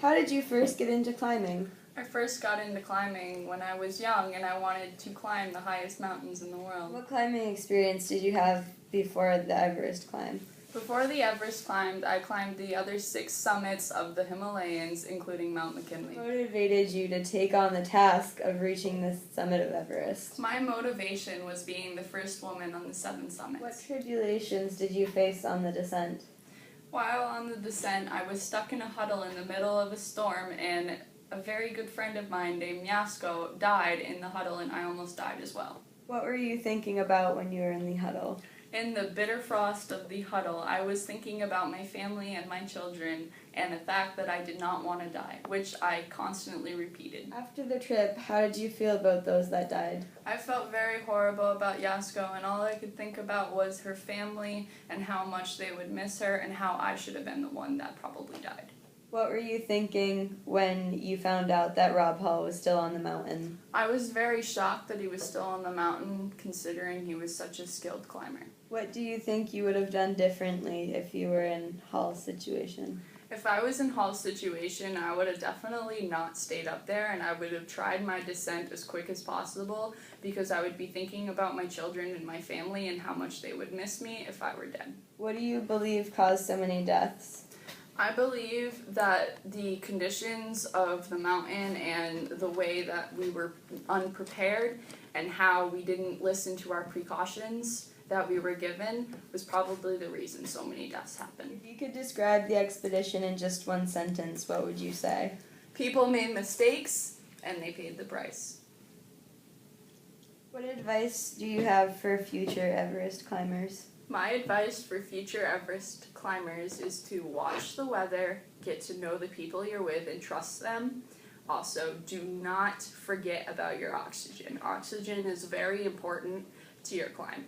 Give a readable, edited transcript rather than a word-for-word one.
How did you first get into climbing? I first got into climbing when I was young and I wanted to climb the highest mountains in the world. What climbing experience did you have before the Everest climb? Before the Everest climbed, I climbed the other 6 summits of the Himalayas, including Mount McKinley. What motivated you to take on the task of reaching the summit of Everest? My motivation was being the first woman on the 7 summits. What tribulations did you face on the descent? While on the descent, I was stuck in a huddle in the middle of a storm, and a very good friend of mine named Yasko died in the huddle, and I almost died as well. What were you thinking about when you were in the huddle? In the bitter frost of the huddle, I was thinking about my family and my children and the fact that I did not want to die, which I constantly repeated. After the trip, how did you feel about those that died? I felt very horrible about Yasko, and all I could think about was her family and how much they would miss her and how I should have been the one that probably died. What were you thinking when you found out that Rob Hall was still on the mountain? I was very shocked that he was still on the mountain, considering he was such a skilled climber. What do you think you would have done differently if you were in Hall's situation? If I was in Hall's situation, I would have definitely not stayed up there, and I would have tried my descent as quick as possible, because I would be thinking about my children and my family and how much they would miss me if I were dead. What do you believe caused so many deaths? I believe that the conditions of the mountain and the way that we were unprepared and how we didn't listen to our precautions that we were given was probably the reason so many deaths happened. If you could describe the expedition in just one sentence, what would you say? People made mistakes and they paid the price. What advice do you have for future Everest climbers? My advice for future Everest climbers is to watch the weather, get to know the people you're with, and trust them. Also, do not forget about your oxygen. Oxygen is very important to your climb.